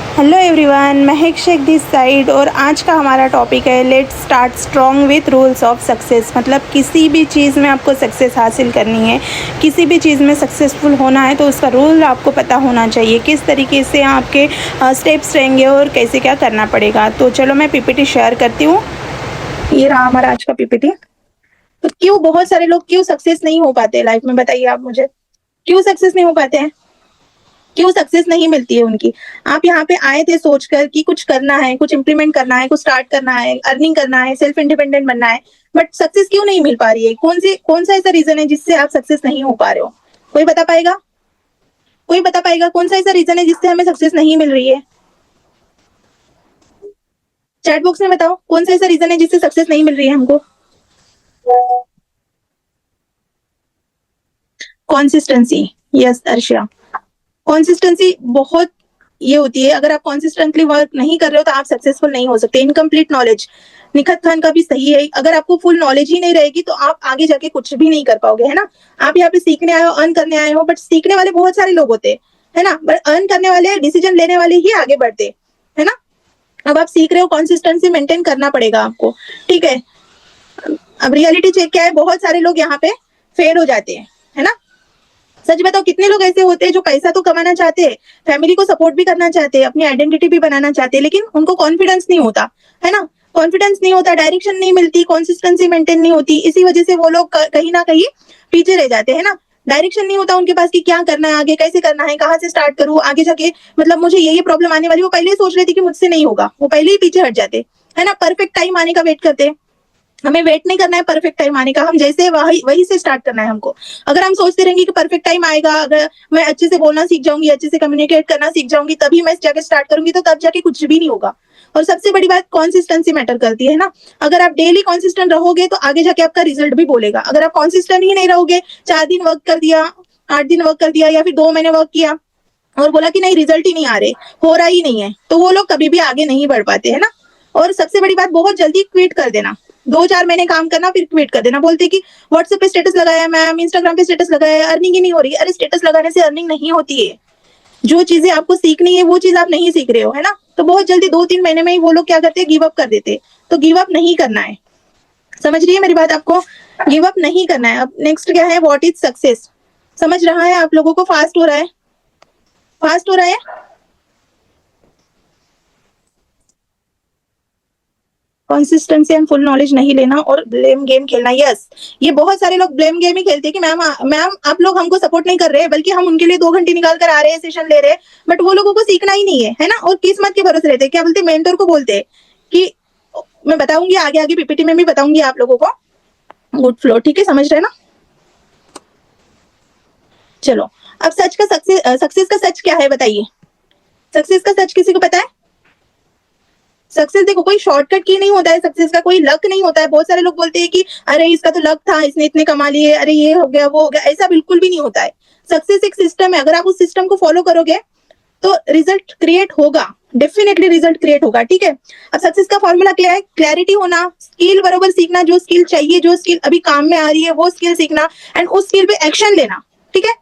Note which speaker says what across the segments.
Speaker 1: Hello everyone, Mahak Sheikh this side. और आज का हमारा टॉपिक है let's start strong with rules of success. मतलब किसी भी चीज़ में आपको सक्सेस हासिल करनी है, किसी भी चीज़ में सक्सेसफुल होना है तो उसका रूल आपको पता होना चाहिए, किस तरीके से आपके स्टेप्स रहेंगे और कैसे क्या करना पड़ेगा। तो चलो मैं पीपीटी शेयर करती हूँ। ये रहा हमारा आज का पीपीटी। तो क्यों बहुत सारे लोग क्यों सक्सेस नहीं हो पाते लाइफ में, बताइए आप मुझे, क्यों सक्सेस नहीं हो पाते हैं, क्यों सक्सेस नहीं मिलती है उनकी। आप यहाँ पे आए थे सोचकर कि कुछ करना है, कुछ इंप्लीमेंट करना है, कुछ स्टार्ट करना है, अर्निंग करना है, सेल्फ इंडिपेंडेंट बनना है, बट सक्सेस क्यों नहीं मिल पा रही है? कौन सा ऐसा रीजन है जिससे आप सक्सेस नहीं हो पा रहे हो? कोई बता पाएगा? कोई बता पाएगा कौन सा ऐसा रीजन है जिससे हमें सक्सेस नहीं मिल रही है? चैट बॉक्स में बताओ कौन सा ऐसा रीजन है जिससे सक्सेस नहीं मिल रही है हमको। कॉन्सिस्टेंसी। यस अर्शिया, कंसिस्टेंसी बहुत ये होती है। अगर आप कंसिस्टेंटली वर्क नहीं कर रहे हो तो आप सक्सेसफुल नहीं हो सकते। इनकम्प्लीट नॉलेज, निखत खान का भी सही है। अगर आपको फुल नॉलेज ही नहीं रहेगी तो आप आगे जाके कुछ भी नहीं कर पाओगे, है ना। आप यहाँ पे सीखने आए हो, अर्न करने आए हो, बट सीखने वाले बहुत सारे लोग होते हैं, है ना, बट अर्न करने वाले, डिसीजन लेने वाले ही आगे बढ़ते, है ना। अब आप सीख रहे हो, कंसिस्टेंसी मेंटेन करना पड़ेगा आपको, ठीक है। अब रियलिटी चेक क्या है, बहुत सारे लोग यहाँ पे फेल हो जाते हैं, है ना। सच बताओ कितने लोग ऐसे होते हैं जो पैसा तो कमाना चाहते हैं, फैमिली को सपोर्ट भी करना चाहते हैं, अपनी आइडेंटिटी भी बनाना चाहते हैं, लेकिन उनको कॉन्फिडेंस नहीं होता, है ना। कॉन्फिडेंस नहीं होता, डायरेक्शन नहीं मिलती, कंसिस्टेंसी मेंटेन नहीं होती, इसी वजह से वो लोग कहीं ना कहीं पीछे रह जाते हैं ना। डायरेक्शन नहीं होता उनके पास कि क्या करना है आगे, कैसे करना है, कहाँ से स्टार्ट करूँ आगे जाके, मतलब मुझे ये प्रॉब्लम आने वाली, वो पहले ही सोच रहे थे कि मुझसे नहीं होगा, वो पहले ही पीछे हट जाते, है ना। परफेक्ट टाइम आने का वेट करते हैं। हमें वेट नहीं करना है परफेक्ट टाइम आने का, हम जैसे वही से स्टार्ट करना है हमको। अगर हम सोचते रहेंगे कि परफेक्ट टाइम आएगा, अगर मैं अच्छे से बोलना सीख जाऊंगी, अच्छे से कम्युनिकेट करना सीख जाऊंगी, तभी मैं जाके स्टार्ट करूंगी, तो तब जाके कुछ भी नहीं होगा। और सबसे बड़ी बात कॉन्सिस्टेंसी मैटर करती है ना। अगर आप डेली कॉन्सिस्टेंट रहोगे तो आगे जाके आपका रिजल्ट भी बोलेगा। अगर आप कॉन्सिस्टेंट ही नहीं रहोगे, 4 दिन वर्क कर दिया, 8 दिन वर्क कर दिया, या फिर 2 महीने वर्क किया और बोला कि नहीं रिजल्ट ही नहीं आ रहे, हो रहा ही नहीं है, तो वो लोग कभी भी आगे नहीं बढ़ पाते, है ना। और सबसे बड़ी बात, बहुत जल्दी क्विट कर देना। 2-4 महीने काम करना फिर क्विट कर देना। बोलते कि व्हाट्सएप पे स्टेटस लगाया मैम, इंस्टाग्राम पे स्टेटस लगाया, अर्निंग ही नहीं हो रही। अरे स्टेटस लगाने से अर्निंग नहीं होती है। जो चीजें आपको सीखनी है वो चीज आप नहीं सीख रहे हो, है ना। तो बहुत जल्दी 2-3 महीने में ही वो लोग क्या करते हैं, गिव अप कर देते हैं। तो गिव अप नहीं करना है, समझ रही है मेरी बात आपको। गिव अप नहीं करना है। अब नेक्स्ट क्या है, व्हाट इज सक्सेस। समझ रहा है आप लोगों को? फास्ट हो रहा है, फास्ट हो रहा है। कंसिस्टेंसी एंड फुल नॉलेज नहीं लेना और ब्लेम गेम खेलना। यस, ये बहुत सारे लोग ब्लेम गेम ही खेलते हैं कि मैम मैम आप लोग हमको सपोर्ट नहीं कर रहे हैं, बल्कि हम उनके लिए 2 घंटे निकाल कर आ रहे हैं, सेशन ले रहे हैं, बट वो लोगों को सीखना ही नहीं है ना। और किस्मत के भरोसे रहते हैं। क्या बोलते हैं, मेंटर को बोलते हैं कि मैं बताऊंगी आगे आगे पीपीटी में भी बताऊंगी आप लोगों को। गुड फ्लो, ठीक है, समझ रहे हैं ना। चलो, अब सच का सक्सेस का सच क्या है बताइए। सक्सेस का सच किसी को पता है? सक्सेस देखो कोई शॉर्टकट की नहीं होता है, सक्सेस का कोई लक नहीं होता है। बहुत सारे लोग बोलते हैं कि अरे इसका तो लक था, इसने इतने कमा लिए, अरे ये हो गया वो हो गया, ऐसा बिल्कुल भी नहीं होता है। सक्सेस एक सिस्टम है, अगर आप उस सिस्टम को फॉलो करोगे तो रिजल्ट क्रिएट होगा, डेफिनेटली रिजल्ट क्रिएट होगा, ठीक है। अब सक्सेस का फॉर्मूला क्या है, क्लैरिटी होना, स्किल बरोबर सीखना, जो स्किल चाहिए, जो स्किल अभी काम में आ रही है वो स्किल सीखना, एंड उस स्किल पे एक्शन लेना, ठीक है।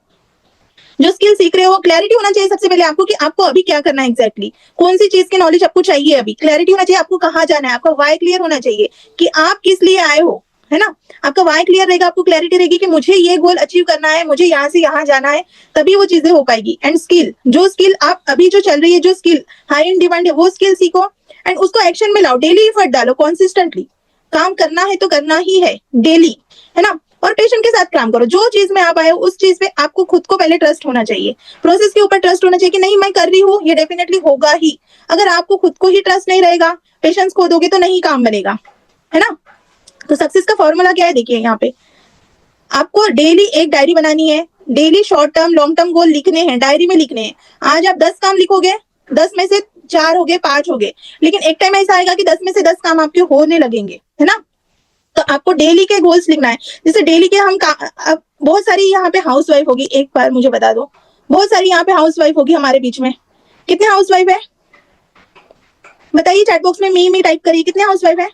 Speaker 1: जो स्किल सीख रहे हो क्लैरिटी होना चाहिए सबसे पहले आपको कि आपको अभी क्या करना है एग्जैक्टली, कौन सी चीज की नॉलेज आपको चाहिए। अभी क्लैरिटी होना चाहिए, आपको कहाँ जाना है, आपका वाई क्लियर होना चाहिए कि आप किस लिए आए हो, है ना। आपका वाई क्लियर रहेगा, आपको क्लैरिटी रहेगी कि मुझे ये गोल अचीव करना है, मुझे यहाँ से यहाँ जाना है, तभी वो चीजें हो पाएगी। एंड स्किल, जो स्किल आप अभी जो चल रही है, जो स्किल हाई इन डिमांड है, वो स्किल सीखो एंड उसको एक्शन में लाओ। डेली एफर्ट डालो, कॉन्सिस्टेंटली काम करना है तो करना ही है डेली, है ना। और पेशेंट के साथ काम करो। जो चीज में आप आए हो उस चीज पे आपको खुद को पहले ट्रस्ट होना चाहिए, प्रोसेस के ऊपर ट्रस्ट होना चाहिए कि नहीं मैं कर रही हूँ, ये डेफिनेटली होगा ही। अगर आपको खुद को ही ट्रस्ट नहीं रहेगा, पेशेंस खो दोगे तो नहीं काम बनेगा, है ना। तो सक्सेस का फॉर्मूला क्या है, देखिए यहाँ पे आपको डेली एक डायरी बनानी है। Daily short term long term goal लिखने हैं, डायरी में लिखने हैं। आज आप 10 काम लिखोगे, 10 में से 4 हो गए, 5 हो गए, लेकिन एक टाइम ऐसा आएगा कि 10 में से 10 काम आपके होने लगेंगे, है ना। तो आपको डेली के गोल्स लिखना है। जैसे डेली के हम अब बहुत सारी यहाँ पे हाउस वाइफ होगी, एक बार मुझे बता दो, बहुत सारी यहाँ पे हाउस वाइफ होगी हमारे बीच में। कितने हाउस वाइफ है बताइए, चैट बॉक्स में मी टाइप करिए, कितने हाउस वाइफ है।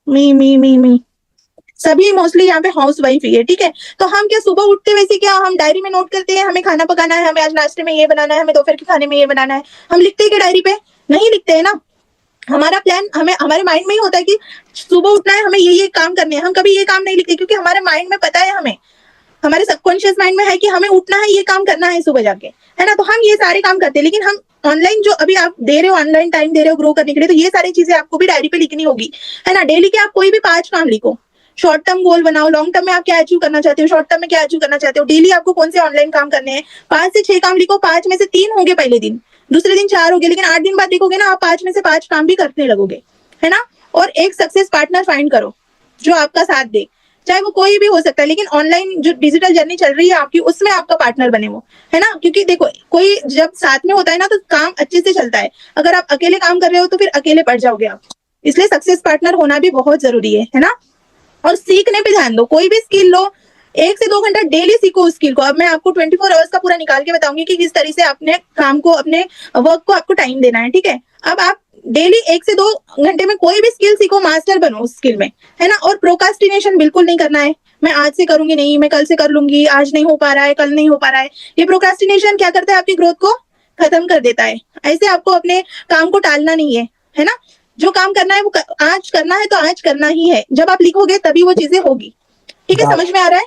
Speaker 1: मी मी मी मी सभी मोस्टली यहाँ पे हाउस वाइफ ही है, ठीक है। तो हम क्या सुबह उठते वैसे क्या हम डायरी में नोट करते हैं हमें खाना पकाना है, हमें आज नाश्ते में ये बनाना है, हमें दोपहर के खाने में ये बनाना है, हम लिखते हैं क्या डायरी पे? नहीं लिखते हैं ना। हमारा प्लान हमें हमारे माइंड में ही होता है कि सुबह उठना है, हमें ये काम करने हैं। हम कभी ये काम नहीं लिखते क्योंकि हमारे माइंड में पता है, हमें हमारे सबकॉन्शियस माइंड में है कि हमें उठना है, ये काम करना है सुबह जाके, है ना। तो हम ये सारे काम करते हैं। लेकिन हम ऑनलाइन जो अभी आप दे रहे हो, ऑनलाइन टाइम दे रहे हो ग्रो करने के लिए, तो ये सारी चीजें आपको भी डायरी पे लिखनी होगी, है ना। डेली के आप कोई भी 5 काम लिखो, शॉर्ट टर्म गोल बनाओ, लॉन्ग टर्म में आप क्या अचीव करना चाहते हो, शॉर्ट टर्म में क्या अचीव करना चाहते हो, डेली आपको कौन से ऑनलाइन काम करने हैं। 5 से 6 काम लिखो, 5 में से 3 होंगे पहले दिन, दूसरे दिन 4 होंगे, लेकिन 8 दिन बाद देखोगे ना आप 5 में से 5 काम भी करने लगोगे, है ना। और एक सक्सेस पार्टनर फाइंड करो जो आपका साथ दे, चाहे वो कोई भी हो सकता है, लेकिन ऑनलाइन जो डिजिटल जर्नी चल रही है आपकी, उसमें आपका पार्टनर बने वो, है ना। क्योंकि देखो कोई जब साथ में होता है ना तो काम अच्छे से चलता है। अगर आप अकेले काम कर रहे हो तो फिर अकेले पड़ जाओगे आप। इसलिए सक्सेस पार्टनर होना भी बहुत जरूरी है ना। और सीखने पे ध्यान दो, कोई भी स्किल लो, 1 से 2 घंटा डेली सीखो उस स्किल को। अब मैं आपको 24 आवर्स का पूरा निकाल के बताऊंगी कि किस तरह से अपने काम को, अपने वर्क को आपको टाइम देना है, ठीक है। अब आप डेली 1 से 2 घंटे में कोई भी स्किल सीखो, मास्टर बनो उस स्किल में, है ना। और प्रोकास्टिनेशन बिल्कुल नहीं करना है, मैं आज से करूंगी नहीं, मैं कल से कर लूंगी, आज नहीं हो पा रहा है, कल नहीं हो पा रहा है। ये प्रोकास्टिनेशन क्या करता है, आपकी ग्रोथ को खत्म कर देता है। ऐसे आपको अपने काम को टालना नहीं है ना। जो काम करना है वो आज करना है तो आज करना ही है। जब आप लिखोगे तभी वो चीजें होगी, ठीक है। समझ में आ रहा है?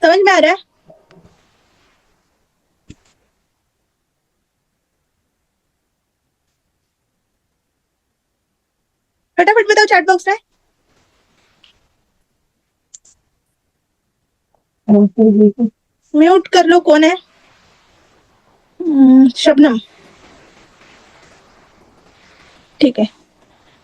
Speaker 1: समझ में आ रहा है? फटाफट बताओ चैट बॉक्स में। म्यूट कर लो, कौन है? शबनम, ठीक है।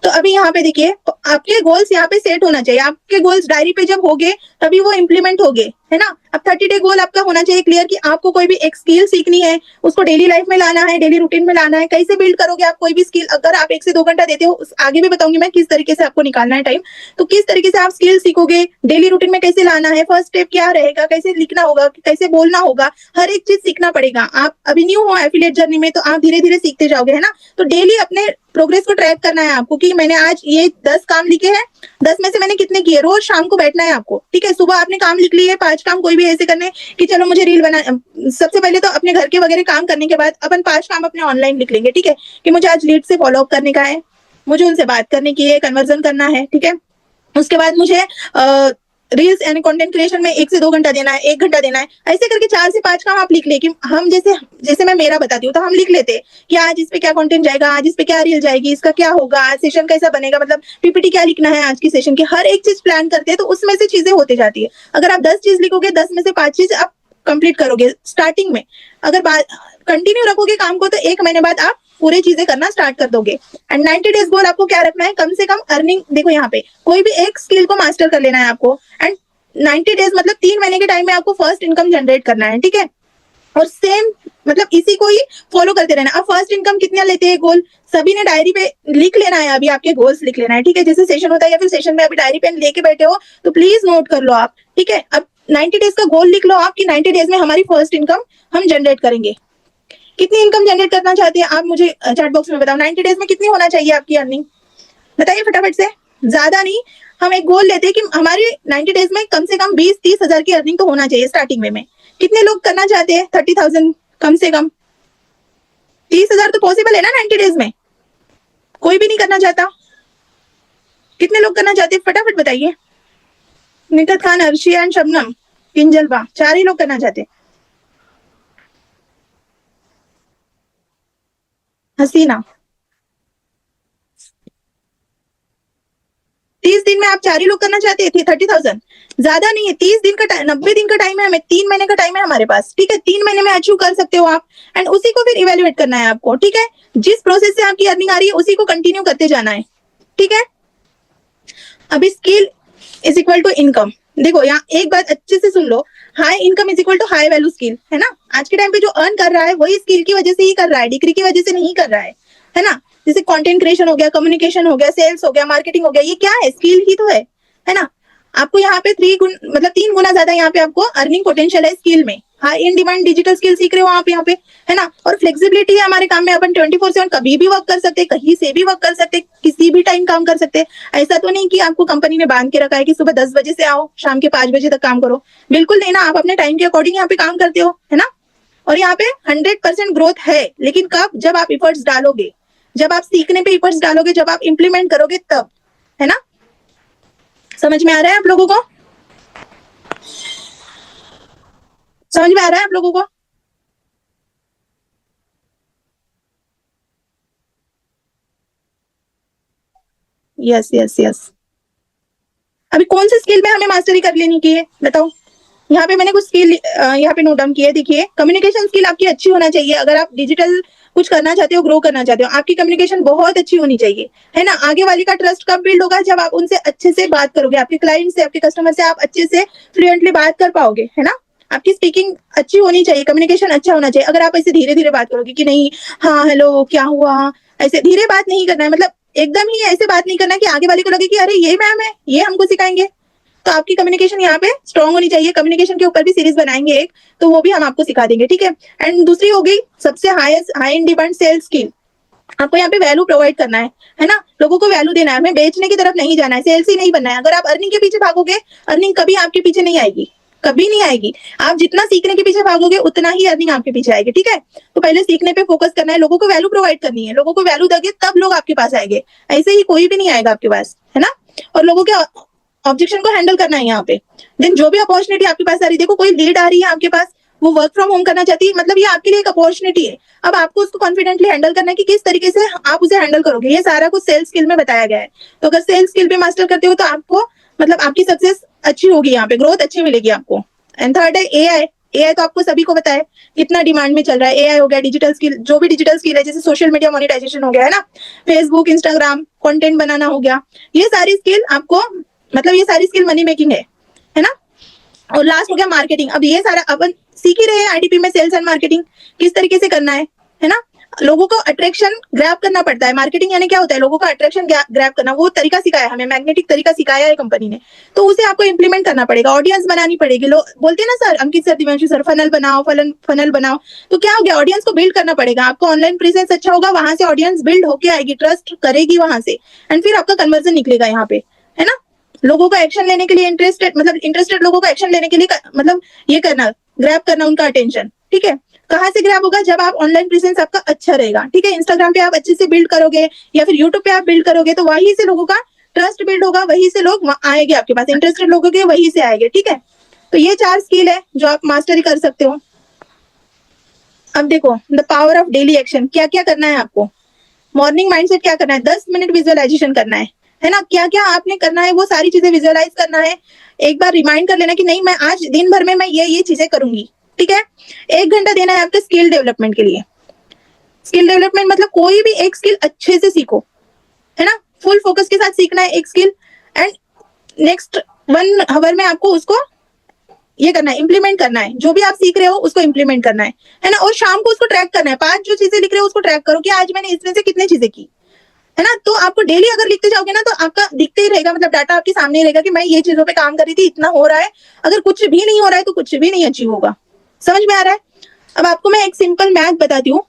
Speaker 1: तो अभी यहाँ पे देखिए, आपके गोल्स यहाँ पे सेट होना चाहिए। आपके गोल्स डायरी पे जब होंगे तभी वो इंप्लीमेंट होंगे, है ना। अब 30 डे गोल आपका होना चाहिए क्लियर कि आपको कोई भी एक स्किल सीखनी है, उसको डेली लाइफ में लाना है, डेली रूटीन में लाना है। कैसे बिल्ड करोगे आप कोई भी स्किल? अगर आप 1 से 2 घंटा देते हो, आगे भी बताऊंगी मैं किस तरीके से आपको निकालना है टाइम। तो किस तरीके से आप स्किल सीखोगे, डेली रूटीन में कैसे लाना है, फर्स्ट स्टेप क्या रहेगा, कैसे लिखना होगा, कैसे बोलना होगा, हर एक चीज सीखना पड़ेगा। आप अभी न्यू हो एफिलिएट जर्नी में, तो आप धीरे धीरे सीखते जाओगे, है ना। तो डेली अपने प्रोग्रेस को ट्रैक करना है आपको कि मैंने आज ये 10 काम लिखे हैं, 10 में से मैंने कितने किए। रोज शाम को बैठना है आपको, ठीक है। सुबह आपने काम लिख लिए 5 काम, कोई भी ऐसे करने कि चलो मुझे रील बना। सबसे पहले तो अपने घर के वगैरह काम करने के बाद अपन 5 काम अपने ऑनलाइन लिख लेंगे, ठीक है। कि मुझे आज लीड से फॉलो अप करने का है, मुझे उनसे बात करने की है, कन्वर्जन करना है, ठीक है। उसके बाद मुझे रील्स यानी कंटेंट क्रिएशन में 1 से 2 घंटा देना है, 1 घंटा देना है। ऐसे करके 4 से 5 काम आप लिख ले। कि हम जैसे जैसे मैं मेरा बताती हूँ तो हम लिख लेते हैं कि आज इस पे क्या कंटेंट जाएगा, आज इस पे क्या रील जाएगी, इसका क्या होगा, आज सेशन कैसा बनेगा, मतलब पीपीटी क्या लिखना है आज की सेशन की। हर एक चीज प्लान करते हैं तो उसमें से चीजें होती जाती है। अगर आप 10 चीज लिखोगे, 10 में से 5 चीज आप कंप्लीट करोगे स्टार्टिंग में। अगर कंटिन्यू रखोगे काम को तो 1 महीने बाद आप पूरी चीजें करना स्टार्ट कर दोगे। एंड 90 डेज गोल आपको क्या रखना है, कम से कम अर्निंग। देखो यहाँ पे कोई भी एक स्किल को मास्टर कर लेना है आपको। एंड 90 डेज मतलब 3 महीने के टाइम में आपको फर्स्ट इनकम जनरेट करना है, ठीक है। और सेम मतलब इसी को ही फॉलो करते रहना। अब फर्स्ट इनकम कितना लेते हैं गोल, सभी ने डायरी पे लिख लेना है। अभी आपके गोल्स लिख लेना है, ठीक है। जैसे सेशन होता है या फिर सेशन में अभी डायरी पेन लेके बैठे हो तो प्लीज नोट कर लो आप, ठीक है। अब 90 डेज का गोल लिख लो आप कि 90 डेज में हमारी फर्स्ट इनकम हम जनरेट करेंगे। कितनी इनकम जनरेट करना चाहते हैं आप, मुझे चैट बॉक्स में बताओ। 90 डेज में कितनी होना चाहिए आपकी अर्निंग, बताइए फटाफट से। ज्यादा नहीं, हम एक गोल लेते हैं कि हमारी 90 डेज में कम से कम 20-30 हजार की अर्निंग तो होना चाहिए स्टार्टिंग में। कितने लोग करना चाहते हैं 30,000 कम से कम? 30,000 तो पॉसिबल है ना 90 डेज में? कोई भी नहीं करना चाहता? कितने लोग करना चाहते हैं फटाफट बताइए। निकत खान, अर्शिया एंड शबनम, किंजलबा, 4 ही लोग करना चाहते हैं। हसीना, 30 दिन में आप 4 ही लोग करना चाहते थे 30,000? ज्यादा नहीं है, 30 दिन का टाइम, 90 दिन का टाइम है हमें, 3 महीने का टाइम है हमारे पास, ठीक है। 3 महीने में अचीव कर सकते हो आप। एंड उसी को फिर इवेल्युएट करना है आपको, ठीक है। जिस प्रोसेस से आपकी अर्निंग आ रही है उसी को कंटिन्यू करते जाना है, ठीक है। अभी skill is equal to income. देखो यहाँ एक बात अच्छे से सुन लो, high income is equal to high value skill, है ना। आज के टाइम पे जो अर्न कर रहा है वही स्किल की वजह से ही कर रहा है, डिग्री की वजह से नहीं कर रहा है ना। जैसे कंटेंट क्रिएशन हो गया, कम्युनिकेशन हो गया, सेल्स हो गया, मार्केटिंग हो गया, ये क्या है, स्किल ही तो है ना। आपको यहाँ पे 3 गुना ज्यादा यहाँ पे आपको अर्निंग पोटेंशियल है स्किल में। High in demand digital skill सीख रहे हो आप यहाँ पे, है ना। और फ्लेक्सिबिलिटी है हमारे काम में, अपन 24/7 कभी भी वर्क कर सकते, कहीं से भी वर्क कर सकते, किसी भी टाइम काम कर सकते। ऐसा तो नहीं कि आपको कंपनी ने बांध के रखा है कि सुबह 10 बजे से आओ शाम के 5 बजे तक काम करो, बिल्कुल नहीं ना। आप अपने टाइम के अकॉर्डिंग यहाँ पे काम करते हो, है ना। और यहाँ पे 100% ग्रोथ है, लेकिन कब? जब आप इफर्ट्स डालोगे, जब आप सीखने पे इफर्ट्स डालोगे, जब आप इंप्लीमेंट करोगे तब, है ना। समझ में आ रहा है आप लोगों को? समझ में आ रहा है आप लोगों को? Yes yes yes. अभी कौन सी स्किल में हमें मास्टरी कर लेनी चाहिए बताओ। यहाँ पे मैंने कुछ स्किल यहाँ पे नोट डाउन किए। देखिए, कम्युनिकेशन स्किल आपकी अच्छी होना चाहिए। अगर आप डिजिटल कुछ करना चाहते हो, ग्रो करना चाहते हो, आपकी कम्युनिकेशन बहुत अच्छी होनी चाहिए, है ना। आगे वाली का ट्रस्ट कब बिल्ड होगा? जब आप उनसे अच्छे से बात करोगे, आपके क्लाइंट से, आपके कस्टमर से आप अच्छे से फ्लुएंटली बात कर पाओगे, है ना। आपकी स्पीकिंग अच्छी होनी चाहिए, कम्युनिकेशन अच्छा होना चाहिए। अगर आप ऐसे धीरे धीरे बात करोगे कि नहीं, हाँ हेलो क्या हुआ, ऐसे धीरे बात नहीं करना है, मतलब एकदम ही ऐसे बात नहीं करना है कि आगे वाले को लगे कि अरे ये मैम है, ये हमको सिखाएंगे। तो आपकी कम्युनिकेशन यहाँ पे स्ट्रांग होनी चाहिए। कम्युनिकेशन के ऊपर भी सीरीज बनाएंगे एक, तो वो भी हम आपको सिखा देंगे, ठीक है। एंड दूसरी हो गई सबसे high in demand sales skill. आपको यहाँ पे वैल्यू प्रोवाइड करना है ना। लोगों को वैल्यू देना है, हमें बेचने की तरफ नहीं जाना है, सेल्स ही नहीं बनना है। अगर आप अर्निंग के पीछे भागोगे, अर्निंग कभी आपके पीछे नहीं आएगी, कभी नहीं आएगी। आप जितना सीखने के पीछे भागोगे उतना ही अर्निंग आपके पीछे आएगी, ठीक है। तो पहले सीखने पे फोकस करना है, लोगों को वैल्यू प्रोवाइड करनी है। लोगों को वैल्यू दोगे तब लोग आपके पास आएंगे, ऐसे ही कोई भी नहीं आएगा आपके पास, है ना। और लोगों के ऑब्जेक्शन को हैंडल करना है यहाँ पे। देन जो भी अपॉर्चुनिटी आपके पास आ रही है, देखो कोई लीड आ रही है आपके पास, वो वर्क फ्रॉम होम करना चाहती है, मतलब ये आपके लिए एक अपॉर्चुनिटी है। अब आपको उसको कॉन्फिडेंटली हैंडल करना है कि किस तरीके से आप उसे हैंडल करोगे। ये सारा कुछ सेल्स स्किल में बताया गया है। तो अगर सेल्स स्किल पे मास्टर करते हो तो आपको मतलब आपकी सक्सेस अच्छी होगी, यहाँ पे ग्रोथ अच्छी मिलेगी आपको। एंड थर्ड है एआई। एआई तो आपको सभी को पता है कितना डिमांड में चल रहा है। एआई हो गया, डिजिटल स्किल, जो भी डिजिटल स्किल है, जैसे सोशल मीडिया मोनेटाइजेशन हो गया, है ना, फेसबुक इंस्टाग्राम कंटेंट बनाना हो गया, ये सारी स्किल आपको मतलब ये सारी स्किल मनी मेकिंग है ना। और लास्ट हो गया मार्केटिंग। अब ये सारा अपन सीख ही रहे हैं आईटीपी में, सेल्स एंड मार्केटिंग किस तरीके से करना है ना। लोगों को अट्रैक्शन ग्रैब करना पड़ता है। मार्केटिंग यानी क्या होता है? लोगों का अट्रैक्शन ग्रैब करना। वो तरीका सिखाया हमें, मैग्नेटिक तरीका सिखाया है कंपनी ने, तो उसे आपको इंप्लीमेंट करना पड़ेगा। ऑडियंस बनानी पड़ेगी। लोग बोलते हैं ना सर, अंकित सर, दिव्यांशु सर, फनल बनाओ, फनल बनाओ। तो क्या हो गया? ऑडियंस को बिल्ड करना पड़ेगा। आपको ऑनलाइन प्रेजेंस अच्छा होगा, वहां से ऑडियंस बिल्ड होके आएगी, ट्रस्ट करेगी वहां से, एंड फिर आपका कन्वर्जन निकलेगा यहाँ पे, है ना। लोगों का एक्शन लेने के लिए इंटरेस्टेड लोगों का एक्शन लेने के लिए मतलब ये करना, ग्रैब करना उनका अटेंशन, ठीक है। कहाँ से ग्रैब होगा? जब आप ऑनलाइन प्रेजेंस आपका अच्छा रहेगा, ठीक है। इंस्टाग्राम पे आप अच्छे से बिल्ड करोगे या फिर यूट्यूब पे आप बिल्ड करोगे, तो वहीं से लोगों का ट्रस्ट बिल्ड होगा, वहीं से लोग आएंगे आपके पास, इंटरेस्टेड लोगों के वहीं से आएंगे, ठीक है। तो ये 4 स्किल है जो आप मास्टरी कर सकते हो। अब देखो the power of daily action. क्या क्या करना है आपको? मॉर्निंग माइंडसेट क्या करना है? 10 मिनट विजुअलाइजेशन करना है ना। क्या क्या आपने करना है वो सारी चीजें विजुअलाइज करना है। एक बार रिमाइंड कर लेना कि नहीं, मैं आज दिन भर में मैं ये चीजें करूंगी, ठीक है। 1 घंटा देना है आपके स्किल डेवलपमेंट के लिए। स्किल डेवलपमेंट मतलब कोई भी एक स्किल अच्छे से सीखो, है ना। फुल फोकस के साथ सीखना है एक स्किल, एंड नेक्स्ट 1 आवर में आपको उसको ये करना है, इंप्लीमेंट करना है। जो भी आप सीख रहे हो उसको इंप्लीमेंट करना है ना। और शाम को उसको ट्रैक करना है। 5 जो चीजें लिख रहे हो उसको ट्रैक करो कि आज मैंने इसमें से कितनी चीजें की, है ना। तो आपको डेली अगर लिखते जाओगे ना, तो आपका दिखते ही रहेगा, मतलब डाटा आपके सामने ही रहेगा कि मैं ये चीजों पे काम कर रही थी, इतना हो रहा है। अगर कुछ भी नहीं हो रहा है तो कुछ भी नहीं अचीव होगा। समझ में आ रहा है? अब आपको मैं एक सिंपल मैथ बताती हूँ।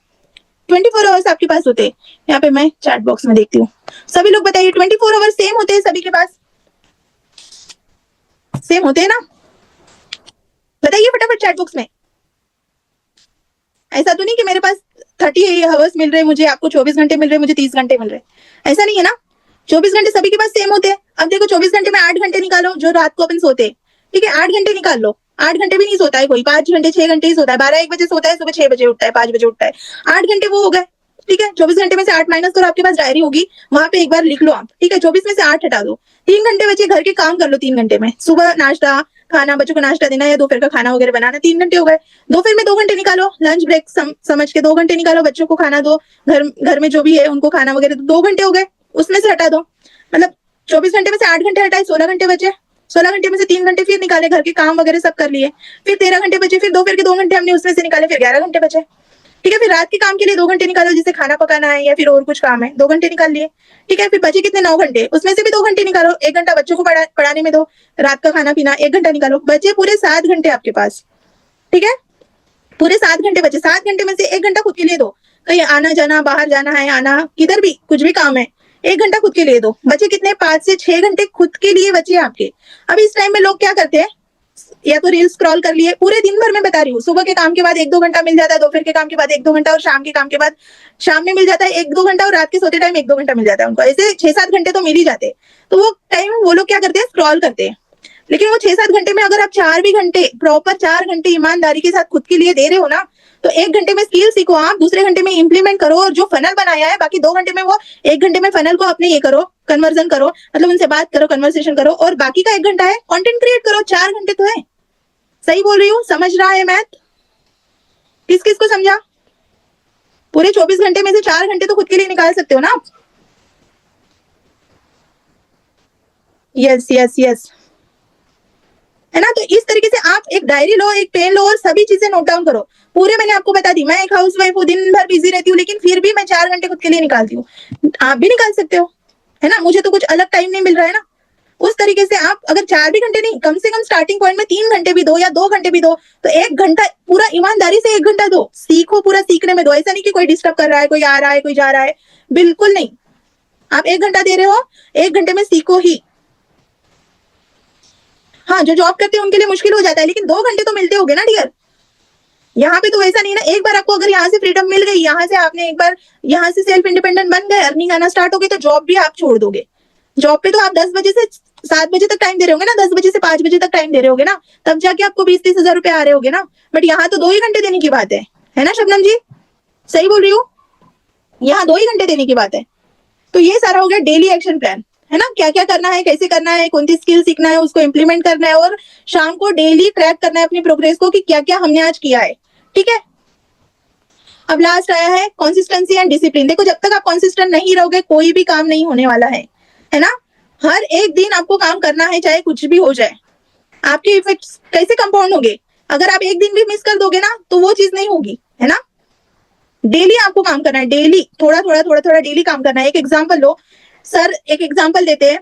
Speaker 1: 24 आवर्स आपके पास होते हैं। यहाँ पे मैं चैट बॉक्स में देखती हूँ, सभी लोग बताइए 24 आवर्स सेम होते हैं सभी के पास? सेम होते हैं ना? बताइए फटाफट चैट बॉक्स में। ऐसा तो नहीं कि मेरे पास 30 आवर्स मिल रहे हैं मुझे, आपको 24 घंटे मिल रहे हैं, मुझे 30 घंटे मिल रहे हैं, ऐसा नहीं है ना। 24 घंटे सभी के पास सेम होते हैं। अब देखो 24 घंटे में 8 घंटे निकालो जो रात को अपन सोते हैं, ठीक है। 8 घंटे निकाल लो। 8 घंटे भी नहीं सोता है कोई, 5 घंटे 6 घंटे ही सोता है। 12 1 बजे सोता है, सुबह 6 बजे उठता है, 5 बजे उठता है। 8 घंटे वो हो गए, ठीक है। 24 घंटे में से 8 माइनस करो, आपके पास डायरी होगी, वहां पे एक बार लिख लो आप, ठीक है। 24 में से 8 हटा दो। 3 घंटे बचे, घर के काम कर लो 3 घंटे में। सुबह नाश्ता खाना, बच्चों को नाश्ता देना या दोपहर का खाना वगैरह बनाना, 3 घंटे हो गए। दोपहर में 2 घंटे निकालो, लंच ब्रेक समझ के 2 घंटे निकालो, बच्चों को खाना दो, घर में जो भी है उनको खाना वगैरह दो, 2 घंटे हो गए, उसमें से हटा दो। मतलब 24 घंटे में से 8 घंटे हटाए, 16 घंटे बचे। 16 घंटे में से 3 घंटे फिर निकाले, घर के काम वगैरह सब कर लिए, फिर 13 घंटे बचे, फिर दोपहर के 2 घंटे हमने उसमें से निकाले, फिर 11 घंटे बचे। ठीक है, फिर रात के काम के लिए 2 घंटे निकालो, जिसे खाना पकाना है या फिर और कुछ काम है, 2 घंटे निकाल लिए। ठीक है, फिर बचे कितने, 9 घंटे, उसमें से भी 2 घंटे निकालो, 1 घंटा बच्चों को पढ़ाने में दो, रात का खाना पीना 1 घंटा निकालो, बचे पूरे 7 घंटे आपके पास। ठीक है, पूरे 7 घंटे बचे, 7 घंटे में से 1 घंटा खुद के लिए दो, कहीं आना जाना, बाहर जाना है, आना किधर भी कुछ भी काम है, 1 घंटा खुद के लिए दो, बचे कितने, 5 से 6 घंटे खुद के लिए बचे आपके। अब इस टाइम में लोग क्या करते हैं, या तो रील स्क्रॉल कर लिए, पूरे दिन भर में बता रही हूँ, सुबह के काम के बाद 1-2 घंटा मिल जाता है, दोपहर के काम के बाद 1-2 घंटा, और शाम के काम के बाद शाम में मिल जाता है 1-2 घंटा, और रात के सोते टाइम 1-2 घंटा मिल जाता है उनको, ऐसे 6-7 घंटे तो मिल ही जाते हैं। तो वो टाइम वो लोग क्या करते हैं, स्क्रॉल करते हैं। लेकिन वो 6-7 घंटे में अगर आप 4 भी घंटे, प्रॉपर 4 घंटे ईमानदारी के साथ खुद के लिए दे रहे हो ना, तो 1 घंटे में स्किल सीखो आप, दूसरे घंटे में इंप्लीमेंट करो, और जो फनल बनाया है बाकी 2 घंटे में, वो 1 घंटे में फनल को अपने ये करो, कन्वर्जन करो, मतलब उनसे बात करो, कन्वर्सेशन करो, और बाकी का 1 घंटा है कंटेंट क्रिएट करो। 4 घंटे तो है। सही बोल रही हूँ, समझ रहा है मैथ? किस किस को समझा? पूरे 24 घंटे में से 4 घंटे तो खुद के लिए निकाल सकते हो ना आप। यस यस यस, है ना? तो इस तरीके से आप एक डायरी लो, एक पेन लो, और सभी चीजें नोट डाउन करो। पूरे मैंने आपको बता दी, मैं एक हाउस वाइफ हूँ, दिन भर बिजी रहती हूँ, लेकिन फिर भी मैं 4 घंटे खुद के लिए निकालती हूँ। आप भी निकाल सकते हो, है ना? मुझे तो कुछ अलग टाइम नहीं मिल रहा है ना। उस तरीके से आप अगर 4 भी घंटे नहीं, कम से कम स्टार्टिंग पॉइंट में 3 घंटे भी दो, या 2 घंटे भी दो, तो 1 घंटा पूरा ईमानदारी से 1 घंटा दो, सीखो, पूरा सीखने में दो। ऐसा नहीं कि कोई डिस्टर्ब कर रहा है, कोई आ रहा है, कोई जा रहा है, बिल्कुल नहीं। आप 1 घंटा दे रहे हो, 1 घंटे में सीखो ही। हाँ, जो जॉब करते हैं उनके लिए मुश्किल हो जाता है, लेकिन 2 घंटे तो मिलते होंगे ना डियर। यहाँ पे तो वैसा नहीं ना, एक बार आपको अगर यहाँ से फ्रीडम मिल गई, यहाँ से आपने एक बार यहाँ से सेल्फ इंडिपेंडेंट बन गए, अर्निंग आना स्टार्ट हो गई, तो जॉब भी आप छोड़ दोगे। जॉब पे तो आप 10 बजे से 7 बजे तक टाइम दे रहे होगे ना, 10 बजे से 5 बजे तक टाइम दे रहे होगे ना, तब जाके आपको 20-30 हजार रुपए आ रहे होगे ना। बट यहाँ तो 2 ही घंटे देने की बात है ना शबनम जी? सही बोल रही हूँ? यहाँ 2 ही घंटे देने की बात है। तो ये सारा हो गया डेली एक्शन प्लान, है ना? क्या क्या करना है, कैसे करना है, कौन सी स्किल सीखना है, उसको इंप्लीमेंट करना है, और शाम को डेली ट्रैक करना है अपनी प्रोग्रेस को कि क्या क्या हमने आज किया है। ठीक है, अब लास्ट आया है कंसिस्टेंसी एंड डिसिप्लिन। देखो, जब तक आप कंसिस्टेंट नहीं रहोगे, कोई भी काम नहीं होने वाला है ना? हर एक दिन आपको काम करना है, चाहे कुछ भी हो जाए। आपके इफेक्ट्स कैसे कंपाउंड होंगे? अगर आप एक दिन भी मिस कर दोगे ना, तो वो चीज नहीं होगी, है ना? डेली आपको काम करना है, डेली थोड़ा थोड़ा थोड़ा थोड़ा डेली काम करना है। एक एग्जांपल लो सर, एक एग्जांपल देते हैं।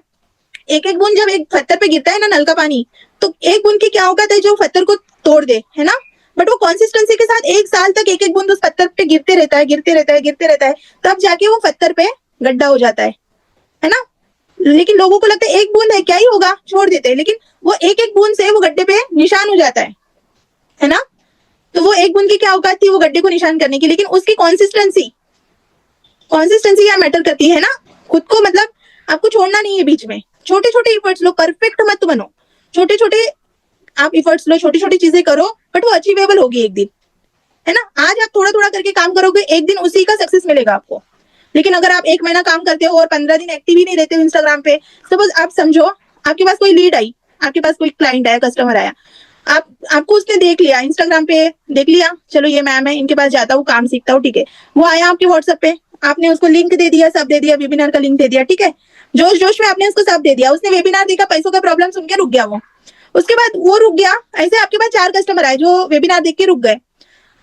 Speaker 1: एक एक बूंद जब एक पत्थर पे गिरता है ना, नल का पानी, तो एक बूंद की क्या औकात है जो पत्थर को तोड़ दे, है ना? बट वो कंसिस्टेंसी के साथ 1 साल तक एक एक बूंद उस पत्थर पे गिरते रहता है, गिरते रहता है, गिरते रहता है, तब जाके वो पत्थर पे गड्ढा हो जाता है ना? लेकिन लोगों को लगता है एक बूंद है, क्या ही होगा, छोड़ देते हैं। लेकिन वो एक एक बूंद से वो गड्ढे पे निशान हो जाता है ना? तो वो एक बूंद की क्या औकात थी वो गड्ढे को निशान करने की, लेकिन उसकी कंसिस्टेंसी क्या मैटर करती है ना? खुद को मतलब आपको छोड़ना नहीं है बीच में। छोटे छोटे इफर्ट्स लो, परफेक्ट मत बनो, छोटे छोटे आप इफर्ट्स लो, छोटी छोटी चीजें करो, बट वो अचीवेबल होगी एक दिन, है ना? आज आप थोड़ा थोड़ा करके काम करोगे, एक दिन उसी का सक्सेस मिलेगा आपको। लेकिन अगर आप 1 महीना काम करते हो और 15 दिन एक्टिव ही नहीं रहते हो इंस्टाग्राम पे, सपोज आप समझो आपके पास कोई लीड आई, आपके पास कोई क्लाइंट आया, कस्टमर आया, आपको उसने देख लिया, इंस्टाग्राम पे देख लिया, चलो ये मैम है, इनके पास जाता हूँ, काम सीखता हूँ, ठीक है। वो आया आपके व्हाट्सएप पे, आपने उसको लिंक दे दिया, सब दे दिया, वेबिनार का लिंक दे दिया, ठीक है। जोश जोश में आपने उसको सब दे दिया, उसने वेबिनार देखा, पैसों का प्रॉब्लम सुन के रुक गया वो। उसके बाद वो रुक गया, ऐसे आपके पास 4 कस्टमर आए जो वेबिनार देख के रुक गए।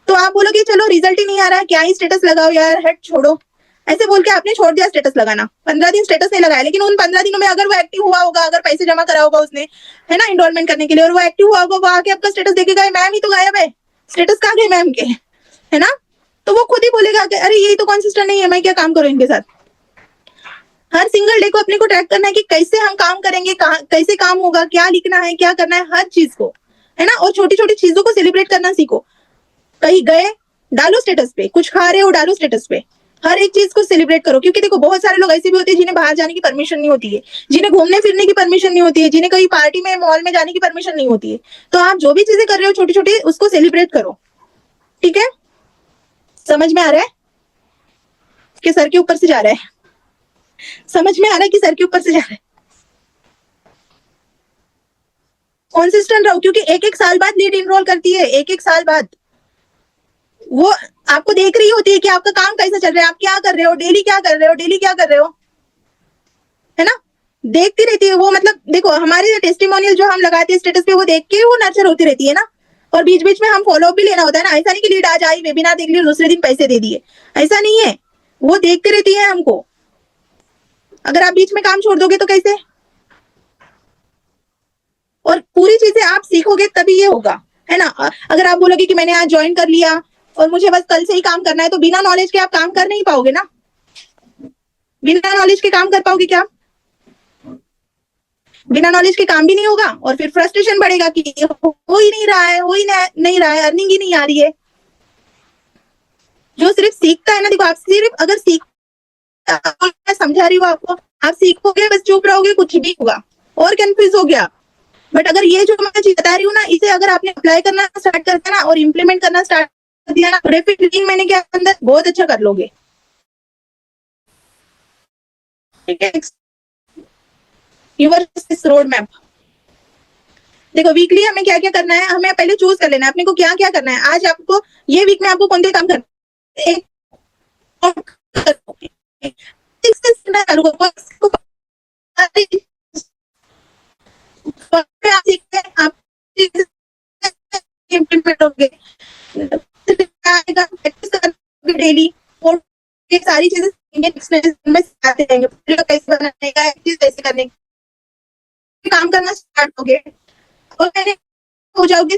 Speaker 1: तो आप बोलोगे चलो रिजल्ट ही नहीं आ रहा है, क्या ही स्टेटस लगाओ यार, हट छोड़ो, ऐसे बोल के आपने छोड़ दिया स्टेटस लगाना। 15 दिन स्टेटस नहीं लगाया, लेकिन उन 15 दिनों में अगर वो एक्टिव हुआ होगा, अगर पैसे जमा करा होगा उसने, है ना, इनरोलमेंट करने के लिए, और वो एक्टिव हुआ होगा, वो आके आपका स्टेटस देखेगा, मैम ही तो गायब है, स्टेटस कहाँ गए मैम के, है ना? तो वो खुद ही बोलेगा कि अरे यही तो कंसिस्टेंट नहीं है, मैं क्या काम करूं इनके साथ। हर सिंगल डे को अपने को ट्रैक करना है कि कैसे हम काम करेंगे, कैसे काम होगा, क्या लिखना है, क्या करना है, हर चीज को, है ना? और छोटी छोटी चीजों को सेलिब्रेट करना सीखो। कहीं गए, डालो स्टेटस पे, कुछ खा रहे हो, डालो स्टेटस पे, हर एक चीज को सेलिब्रेट करो। क्योंकि देखो, बहुत सारे लोग ऐसे भी होते हैं जिन्हें बाहर जाने की परमिशन नहीं होती है, जिन्हें घूमने फिरने की परमिशन नहीं होती है, जिन्हें कहीं पार्टी में, मॉल में जाने की परमिशन नहीं होती है। तो आप जो भी चीजें कर रहे हो छोटी छोटी, उसको सेलिब्रेट करो, ठीक है? समझ में आ रहा है कि सर के ऊपर से जा रहा है? समझ में आ रहा है कि सर के ऊपर से जा रहा है? कॉन्सिस्टेंट रहो, क्योंकि एक एक साल बाद लीड इनरोल करती है, एक एक साल बाद वो आपको देख रही होती है कि आपका काम कैसा चल रहा है, आप क्या कर रहे हो, डेली क्या कर रहे हो, डेली क्या कर रहे हो, है ना? देखती रहती है वो। मतलब देखो, हमारे टेस्टिमोनियल जो हम लगाते हैं स्टेटस पे, वो देख के वो नर्चर होती रहती है ना। और बीच बीच में हम फॉलोअप भी लेना होता है ना, ऐसा नहीं कि लीड आज आई वेबिनार देख लिया दूसरे दिन पैसे दे दिए, ऐसा नहीं है, वो देखते रहती है हमको। अगर आप बीच में काम छोड़ दोगे तो कैसे? और पूरी चीजें आप सीखोगे तभी ये होगा, है ना। अगर आप बोलोगे कि मैंने आज ज्वाइन कर लिया और मुझे बस कल से ही काम करना है, तो बिना नॉलेज के आप काम कर नहीं पाओगे ना। बिना नॉलेज के काम कर पाओगे क्या? बिना नॉलेज के काम भी नहीं होगा, और फिर फ्रस्ट्रेशन बढ़ेगा कि हो ही नहीं रहा है, हो ही नहीं रहा है, अर्निंग ही नहीं आ रही है। जो सिर्फ सीखता है ना, देखो आप सिर्फ अगर मैं समझा रही हूँ आपको, आप सीखोगे बस चुप रहोगे कुछ भी होगा और कंफ्यूज हो गया। बट अगर ये जो मैं चीज बता रही हूँ ना, इसे अगर आपने अप्लाई करना स्टार्ट कर दिया ना और इम्प्लीमेंट करना स्टार्ट कर दिया ना, डेफिनेटली 3 महीने के अंदर बहुत अच्छा कर लोगे। Your road map. देखो वीकली हमें क्या क्या करना है, हमें पहले चूज कर लेना है अपने को क्या क्या करना है। आज आपको ये वीक में आपको कौन से काम करना है, इम्प्लीमेंट होंगे डेली, और ये सारी चीजें सिखाते रहेंगे कैसे बनाने का, चीज कैसे करने का, काम करना स्टार्ट हो गए और मैंने हो जाओगे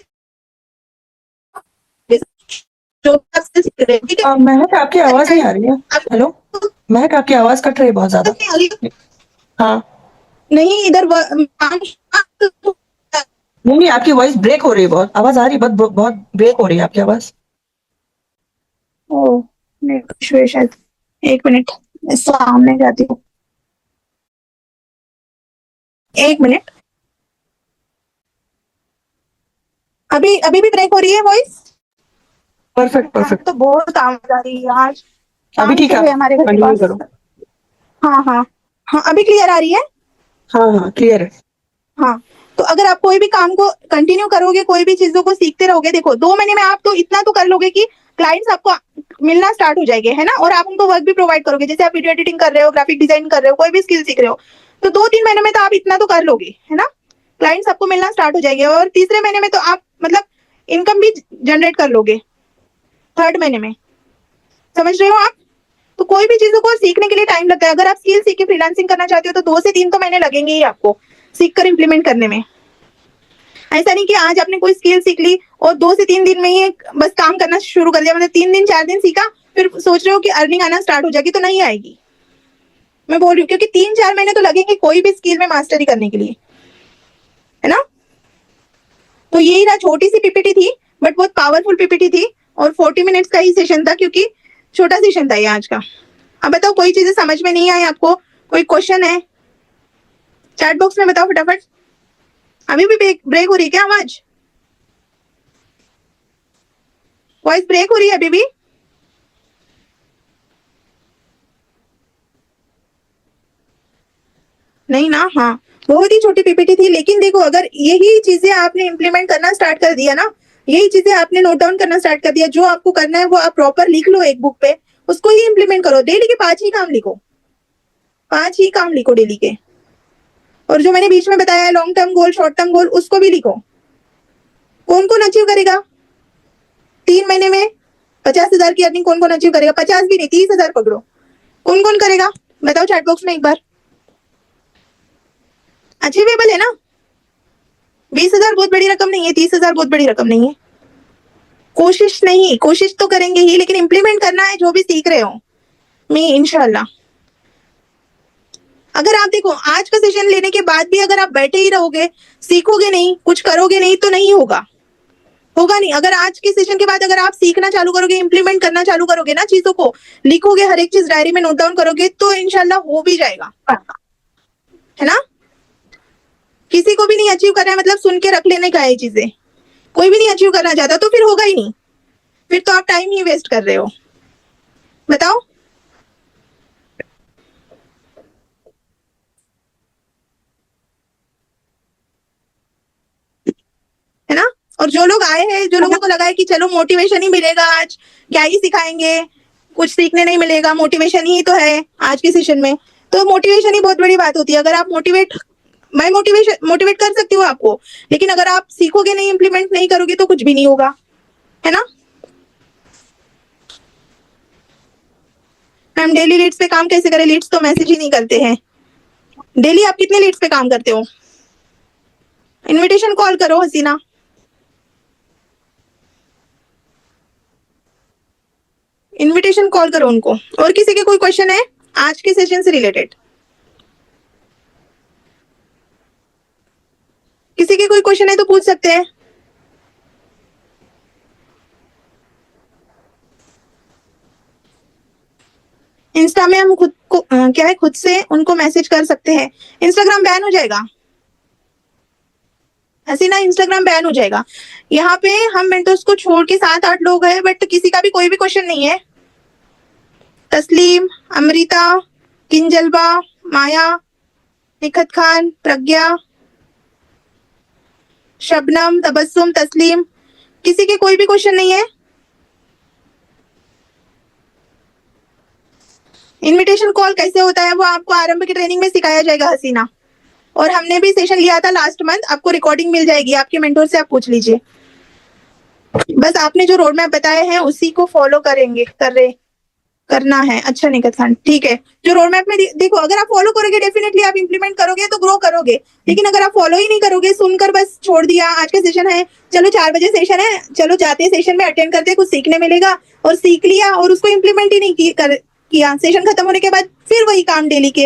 Speaker 1: जो आपसे सीख रहे हैं, ठीक है।
Speaker 2: महक आपकी आवाज नहीं आ रही है। हेलो महक, आपकी आवाज कट रही है बहुत ज्यादा। हाँ
Speaker 1: नहीं इधर
Speaker 2: नहीं, आपकी वॉइस ब्रेक हो रही है, बहुत आवाज आ रही है, बहुत ब्रेक हो रही है आपकी आवाज।
Speaker 1: ओ शायद, एक मिनट सामने जाती हूँ, एक मिनट। अभी अभी भी ब्रेक हो रही है वॉइस?
Speaker 2: परफेक्ट।
Speaker 1: तो बहुत आवाज आ रही है आज,
Speaker 2: अभी ठीक है,
Speaker 1: हमारे घर के
Speaker 2: कंटिन्यू
Speaker 1: पास।
Speaker 2: करो।
Speaker 1: हाँ अभी क्लियर आ रही है।
Speaker 2: हाँ क्लियर है।
Speaker 1: हाँ, तो अगर आप कोई भी काम को कंटिन्यू करोगे, कोई भी चीजों को सीखते रहोगे, देखो 2 महीने में आप तो इतना तो कर लोगे कि क्लाइंट्स आपको मिलना स्टार्ट हो जाएंगे, है ना। और आप उनको वर्क भी प्रोवाइड करोगे, जैसे आप वीडियो एडिटिंग कर रहे हो, ग्राफिक डिजाइन कर रहे हो, कोई भी स्किल सीख रहे हो, तो 2-3 महीने में तो आप इतना तो कर लोगे, है ना। क्लाइंट्स आपको मिलना स्टार्ट हो जाएंगे और तीसरे महीने में तो आप मतलब इनकम भी जनरेट कर लोगे, 3rd महीने में। समझ रहे हो आप? तो कोई भी चीजों को सीखने के लिए टाइम लगता है। अगर आप स्किल सीख के फ्रीलांसिंग करना चाहते हो तो 2 से 3 तो महीने लगेंगे ही आपको सीख कर इम्प्लीमेंट करने में। ऐसा नहीं कि आज आपने कोई स्किल सीख ली और 2 से 3 दिन में ही बस काम करना शुरू कर दिया, मतलब 3 दिन 4 दिन सीखा फिर सोच रहे हो कि अर्निंग आना स्टार्ट हो जाएगी, तो नहीं आएगी। मैं बोल रही हूँ क्योंकि 3-4 महीने तो लगेंगे कोई भी स्किल में मास्टरी करने के लिए, है ना। तो यही रहा, छोटी सी पीपीटी थी बट बहुत पावरफुल पीपीटी थी और 40 मिनट्स का ही सेशन था क्योंकि छोटा सेशन था ये आज का। अब बताओ कोई चीजें समझ में नहीं आई आपको, कोई क्वेश्चन है चैट बॉक्स में बताओ फटाफट। अभी भी ब्रेक हो रही है क्या आवाज? वॉइस ब्रेक हो रही है अभी भी? नहीं ना। हाँ, बहुत ही छोटी पीपीटी थी, लेकिन देखो अगर यही चीजें आपने इम्प्लीमेंट करना स्टार्ट कर दिया ना, यही चीजें आपने नोट डाउन करना स्टार्ट कर दिया, जो आपको करना है वो आप प्रॉपर लिख लो एक बुक पे, उसको ही इम्प्लीमेंट करो। डेली के 5 ही काम लिखो, 5 ही काम लिखो डेली के। और जो मैंने बीच में बताया है long term goal, short term goal, उसको भी लिखो। कौन कौन अचीव करेगा 3 महीने में 50,000 की अर्निंग? कौन कौन अचीव करेगा? 50 भी नहीं, 30,000 पकड़ो। कौन कौन करेगा बताओ चैट बॉक्स में एक बार। अचीवेबल है ना? 20,000 बहुत बड़ी रकम नहीं है, 30,000 बहुत बड़ी रकम नहीं है। कोशिश नहीं, कोशिश तो करेंगे ही, लेकिन इंप्लीमेंट करना है जो भी सीख रहे हो मैं इंशाल्लाह। अगर आप देखो आज का सेशन लेने के बाद भी अगर आप बैठे ही रहोगे, सीखोगे नहीं, कुछ करोगे नहीं, तो नहीं होगा, होगा नहीं। अगर आज के सेशन के बाद अगर आप सीखना चालू करोगे, इंप्लीमेंट करना चालू करोगे ना, चीजों को लिखोगे, हर एक चीज डायरी में नोट डाउन करोगे, तो इंशाल्लाह हो भी जाएगा, है ना। किसी को भी नहीं अचीव करना है मतलब सुन के रख लेने का है चीजें। कोई भी नहीं अचीव करना चाहता तो फिर होगा ही नहीं, फिर तो आप टाइम ही वेस्ट कर रहे हो। बताओ। है ना। और जो लोग आए हैं, जो लोगों को लगा है कि चलो मोटिवेशन ही मिलेगा आज, क्या ही सिखाएंगे, कुछ सीखने नहीं मिलेगा, मोटिवेशन ही तो है आज के सेशन में, तो मोटिवेशन ही बहुत बड़ी बात होती है। अगर आप मोटिवेट मैं मोटिवेट कर सकती हूँ आपको, लेकिन अगर आप सीखोगे नहीं, इम्प्लीमेंट नहीं करोगे तो कुछ भी नहीं होगा, है ना। मैम डेली लीड्स पे काम कैसे करें? लीड्स तो मैसेज ही नहीं करते हैं। डेली आप कितने लीड्स पे काम करते हो? इनविटेशन कॉल करो हसीना। इनविटेशन कॉल करो उनको। और किसी के कोई क्वेश्चन है आज के सेशन से रिलेटेड? किसी के कोई क्वेश्चन है तो पूछ सकते हैं। इंस्टा में हम खुद को क्या है, खुद से उनको मैसेज कर सकते हैं। इंस्टाग्राम बैन हो जाएगा हसीना, इंस्टाग्राम बैन हो जाएगा। यहाँ पे हम मेंटर्स को छोड़ के 7-8 लोग हैं, बट किसी का भी कोई भी क्वेश्चन नहीं है। तस्लीम, अमृता, किंजलबा, माया, निखत खान, प्रज्ञा, शबनम, तबस्सुम, तस्लीम, किसी के कोई भी क्वेश्चन नहीं है? इनविटेशन कॉल कैसे होता है वो आपको आरंभ की ट्रेनिंग में सिखाया जाएगा हसीना, और हमने भी सेशन लिया था लास्ट मंथ, आपको रिकॉर्डिंग मिल जाएगी, आपके मेंटोर से आप पूछ लीजिए। बस आपने जो रोड मैप बताए हैं उसी को फॉलो करना है। अच्छा निखत खान, ठीक है। जो रोड मैप में देखो, अगर आप फॉलो करोगे डेफिनेटली आप इंप्लीमेंट करोगे तो ग्रो करोगे, लेकिन अगर आप फॉलो ही नहीं करोगे, सुनकर बस छोड़ दिया, आज का सेशन है चलो 4 बजे सेशन है, चलो जाते सेशन में अटेंड करते, कुछ सीखने मिलेगा, और सीख लिया और उसको इम्प्लीमेंट ही नहीं किया, सेशन खत्म होने के बाद फिर वही काम डेली के,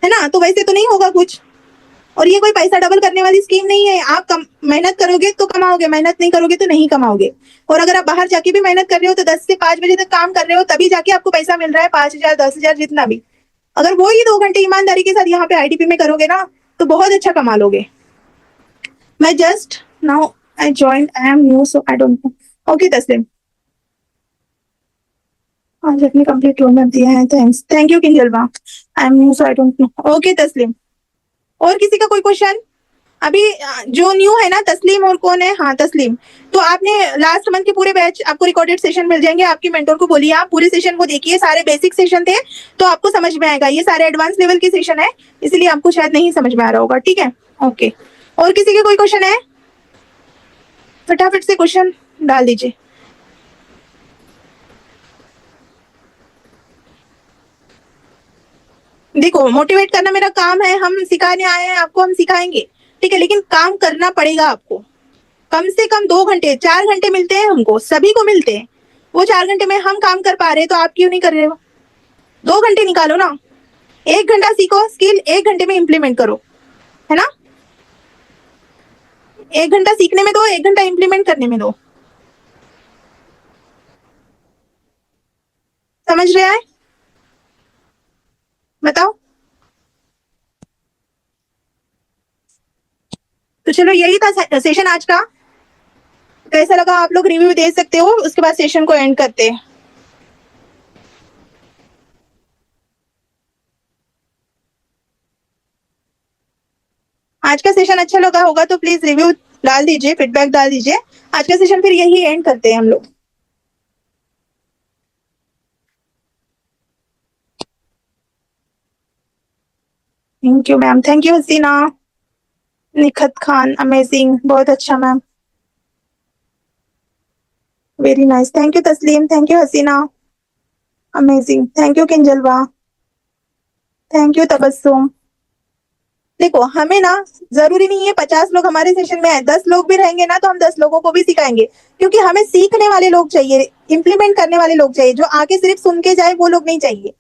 Speaker 1: है ना, तो वैसे तो नहीं होगा कुछ। और ये कोई पैसा डबल करने वाली स्कीम नहीं है। आप मेहनत करोगे तो कमाओगे, मेहनत नहीं करोगे तो नहीं कमाओगे। और अगर आप बाहर जाके भी मेहनत कर रहे हो तो 10 से 5 बजे तक काम कर रहे हो, तभी जाके आपको पैसा मिल रहा है, 5,000 10,000 जितना भी। अगर वो ही 2 घंटे ईमानदारी के साथ यहाँ पे आईटीपी में करोगे ना तो बहुत अच्छा कमा लोगे। मैं just now I join, I am new so I don't know. Okay Taslim, आज अपनी कंप्लीट रोड मैप दिया है, thanks, thank you Kinjalba, I am new so I don't know. Okay Taslim, और किसी का कोई क्वेश्चन? अभी जो न्यू है ना तस्लीम, और कौन है? हाँ तस्लीम। तो आपने लास्ट मंथ के पूरे बैच, आपको रिकॉर्डेड सेशन मिल जाएंगे, आपके मेंटर को बोलिए आप पूरे सेशन को देखिए, सारे बेसिक सेशन थे तो आपको समझ में आएगा, ये सारे एडवांस लेवल के सेशन है, इसलिए आपको शायद नहीं समझ में आ रहा होगा, ठीक है। ओके, और किसी के कोई क्वेश्चन है? फटाफट से क्वेश्चन डाल दीजिए। देखो मोटिवेट करना मेरा काम है, हम सिखाने आए हैं आपको, हम सिखाएंगे, ठीक है, लेकिन काम करना पड़ेगा आपको। कम से कम 2 घंटे 4 घंटे मिलते हैं हमको, सभी को मिलते हैं, वो 4 घंटे में हम काम कर पा रहे हैं तो आप क्यों नहीं कर रहे हो? 2 घंटे निकालो ना, 1 घंटा सीखो स्किल, 1 घंटे में इंप्लीमेंट करो, है ना। 1 घंटा सीखने में दो, 1 घंटा इंप्लीमेंट करने में दो, समझ रहे हैं? बताओ। तो चलो यही था सेशन आज का, कैसा लगा आप लोग रिव्यू दे सकते हो, उसके बाद सेशन को एंड करते हैं। आज का सेशन अच्छा लगा होगा तो प्लीज रिव्यू डाल दीजिए, फीडबैक डाल दीजिए। आज का सेशन फिर यही एंड करते हैं हम लोग। Thank you ma'am, thank you Hasina, Nikhat Khan, amazing, बहुत अच्छा ma'am, very nice, thank you Taslim, thank you Hasina, amazing, thank you Kinjalva, thank you Tabassum. देखो हमें ना जरूरी नहीं है 50 लोग हमारे सेशन में आए, 10 लोग भी रहेंगे ना तो हम 10 लोगों को भी सिखाएंगे, क्योंकि हमें सीखने वाले लोग चाहिए, इंप्लीमेंट करने वाले लोग चाहिए, जो आके सिर्फ सुन के जाए वो लोग नहीं चाहिए,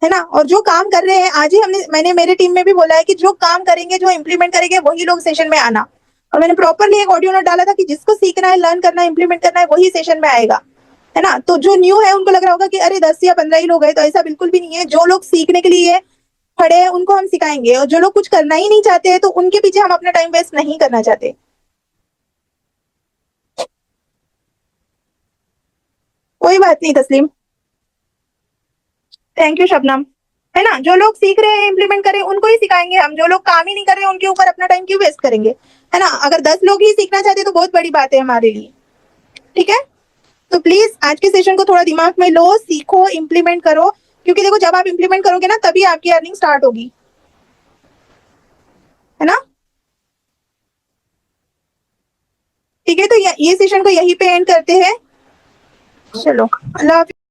Speaker 1: है ना। और जो काम कर रहे हैं, आज ही मैंने मेरे टीम में भी बोला है कि जो काम करेंगे, जो इंप्लीमेंट करेंगे वही लोग सेशन में आना। और मैंने प्रॉपरली एक ऑडियो नोट डाला था कि जिसको सीखना है, लर्न करना है, इंप्लीमेंट करना है, वही सेशन में आएगा, है ना। तो जो न्यू है उनको लग रहा होगा कि अरे 10 या 15 ही लोग हैं, तो ऐसा बिल्कुल भी नहीं है। जो लोग सीखने के लिए खड़े हैं उनको हम सिखाएंगे, और जो लोग कुछ करना ही नहीं चाहते हैं तो उनके पीछे हम अपना टाइम वेस्ट नहीं करना चाहते। कोई बात नहीं तस्लीम, थैंक यू शबनम, है ना। जो लोग सीख रहे हैं, इंप्लीमेंट कर रहे हैं, उनको ही सिखाएंगे हम। जो लोग काम ही नहीं कर रहे हैं उनके ऊपर अपना टाइम क्यों वेस्ट करेंगे, है ना। अगर 10 लोग ही सीखना चाहते हैं तो बहुत बड़ी बात है हमारे लिए, ठीक है। तो प्लीज आज के सेशन को थोड़ा दिमाग में लो, सीखो, इंप्लीमेंट करो, क्योंकि देखो जब आप इंप्लीमेंट करोगे ना तभी आपकी अर्निंग स्टार्ट होगी, है ना। ये सेशन को यहीं पे एंड करते हैं। चलो, अल्लाह हाफिज़।